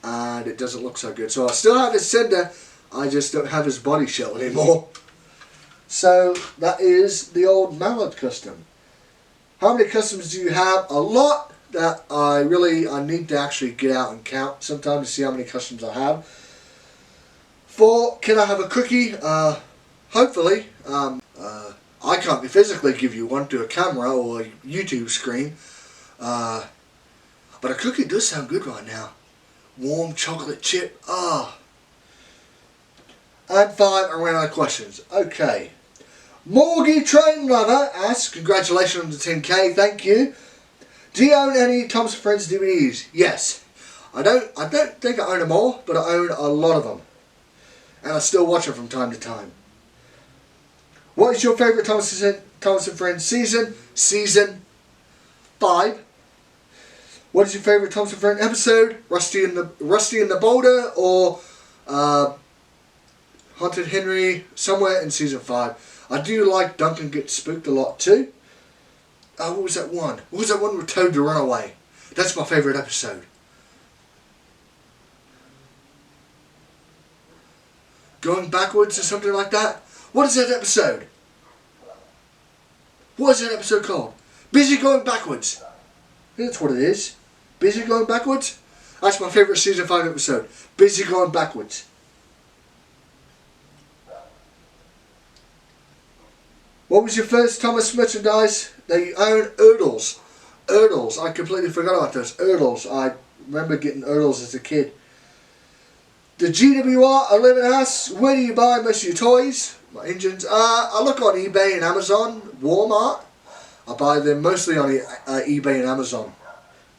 S1: and it doesn't look so good. So I still have his cinder, I just don't have his body shell anymore. So that is the old Mallard custom. How many customs do you have? A lot that I need to actually get out and count sometime to see how many customs I have. 4, can I have a cookie? Hopefully. I can't physically give you one to a camera or a YouTube screen. But a cookie does sound good right now. Warm chocolate chip. Ah. And 5, I ran out of questions. Okay. Morgie Train Lover asks, congratulations on the 10K, thank you. Do you own any Thomas & Friends DVDs? Yes. I don't think I own them all, but I own a lot of them. And I still watch them from time to time. What is your favourite Thomas & Friends season? Season 5. What is your favourite Thomas & Friends episode? Rusty and the Boulder, or Haunted Henry, somewhere in season 5. I do like Duncan Gets Spooked a lot too. What was that one? What was that one with Toad the Runaway? That's my favourite episode. Going Backwards or something like that? What is that episode? What is that episode called? Busy Going Backwards. I think that's what it is. Busy Going Backwards? That's my favourite season 5 episode. Busy Going Backwards. What was your first Thomas merchandise that you own? Erdels. Erdels. I completely forgot about those. Erdels. I remember getting Erdels as a kid. The GWR 11 asks, where do you buy most of your toys? My engines? I look on eBay and Amazon, Walmart. I buy them mostly on eBay and Amazon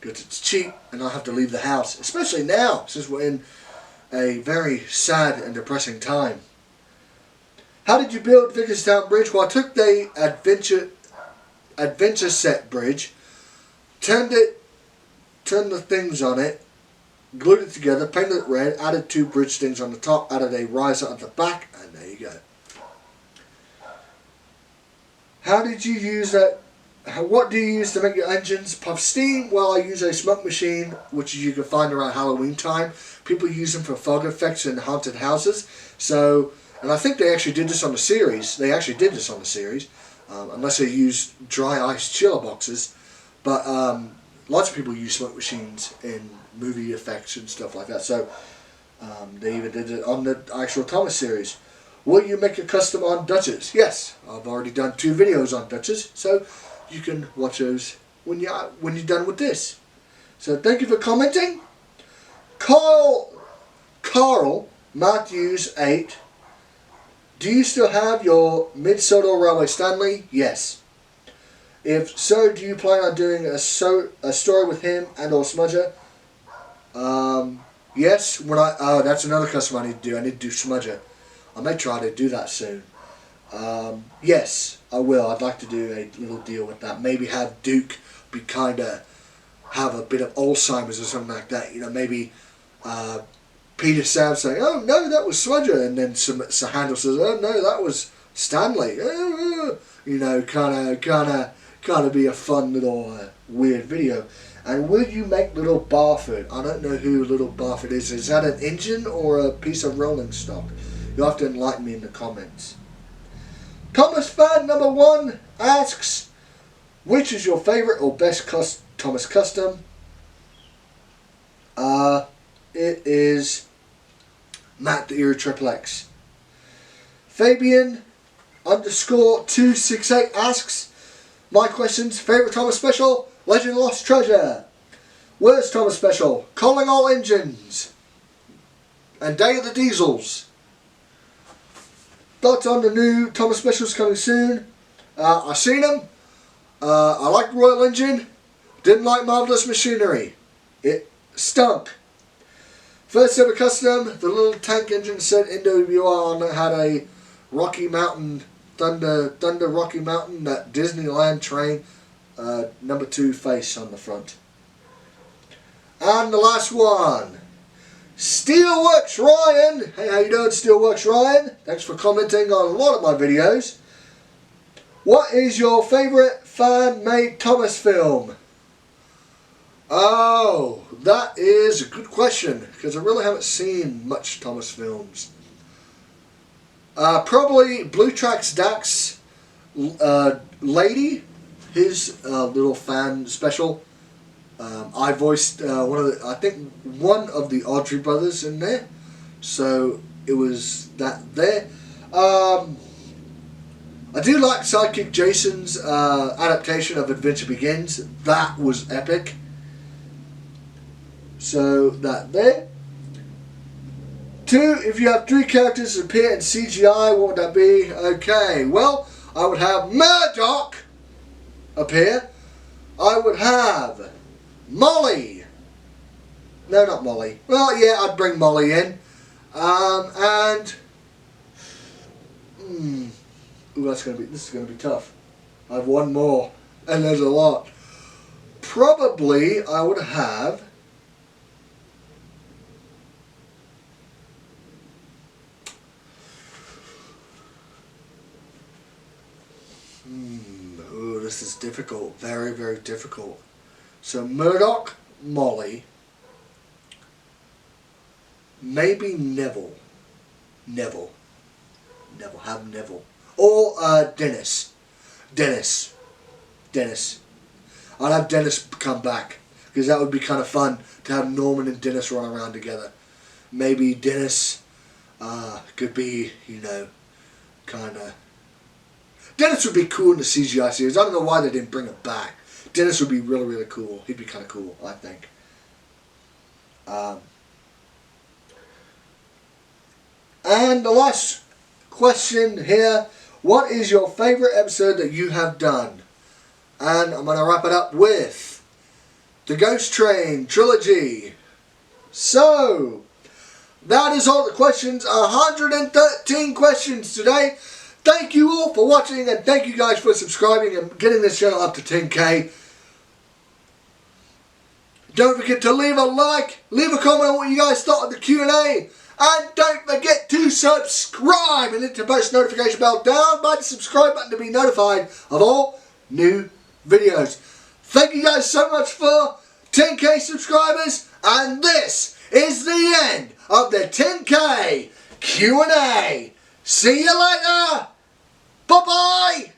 S1: because it's cheap and I have to leave the house. Especially now, since we're in a very sad and depressing time. How did you build Vickerstown Bridge? Well, I took the Adventure Set Bridge, turned the things on it, glued it together, painted it red, added 2 bridge things on the top, added a riser at the back, and there you go. How did you use that? What do you use to make your engines puff steam? Well, I use a smoke machine, which you can find around Halloween time. People use them for fog effects in haunted houses. So And I think they actually did this on the series. They actually did this on the series, unless they used dry ice chiller boxes. But lots of people use smoke machines in movie effects and stuff like that. So they even did it on the actual Thomas series. Will you make a custom on Dutches? Yes, I've already done 2 videos on Dutches, so you can watch those when you're done with this. So thank you for commenting. Carl Matthews 8. Do you still have your Mid-Soto Railway Stanley? Yes. If so, do you plan on doing a story with him and or Smudger? Yes. That's another custom I need to do. I need to do Smudger. I may try to do that soon. Yes, I will. I'd like to do a little deal with that. Maybe have Duke be have a bit of Alzheimer's or something like that. You know, maybe Peter Sam saying, "Oh no, that was Smudger," and then Sir Handel says, "Oh no, that was Stanley." You know, kind of be a fun little weird video. And will you make Little Barford? I don't know who Little Barford is. Is that an engine or a piece of rolling stock? You'll have to enlighten me in the comments. Thomas fan number 1 asks, which is your favourite or best Thomas custom? It is Matt the Era Triple X. Fabian _268 asks, my questions, favourite Thomas special, Legend Lost Treasure. Worst Thomas special, Calling All Engines. And Day of the Diesels. Thoughts on the new Thomas specials coming soon? I've seen them. I liked Royal Engine. Didn't like Marvelous Machinery. It stunk. First ever custom, the little tank engine set NWR had a Rocky Mountain, Thunder Rocky Mountain, that Disneyland train, number 2 face on the front. And the last one, Steelworks Ryan. Hey, how you doing, Steelworks Ryan? Thanks for commenting on a lot of my videos. What is your favourite fan-made Thomas film? Oh, that is a good question, because I really haven't seen much Thomas films. Probably Blue Tracks Dax Lady, his little fan special. I voiced one of the Audrey brothers in there, so it was that there. I do like Sidekick Jason's adaptation of Adventure Begins. That was epic. So that there. 2, if you have 3 characters appear in CGI, what would that be? Okay, well, I would have Murdoch appear. I would have Molly. No, not Molly. Well, yeah, I'd bring Molly in. Ooh, this is gonna be tough. I have one more, and there's a lot. Probably I would have ooh, this is difficult. Very, very difficult. So Murdoch, Molly, maybe Neville. Have Neville. Or Dennis. I'd have Dennis come back, because that would be kind of fun to have Norman and Dennis run around together. Maybe Dennis could be, you know, kind of... Dennis would be cool in the CGI series. I don't know why they didn't bring it back. Dennis would be really, really cool. He'd be kind of cool, I think. And the last question here. What is your favourite episode that you have done? And I'm going to wrap it up with the Ghost Train Trilogy. So, that is all the questions. 113 questions today. Thank you all for watching, and thank you guys for subscribing and getting this channel up to 10K. Don't forget to leave a like, leave a comment on what you guys thought of the Q&A. And don't forget to subscribe and hit the post notification bell down by the subscribe button to be notified of all new videos. Thank you guys so much for 10K subscribers, and this is the end of the 10K Q&A. See you later. Bye bye.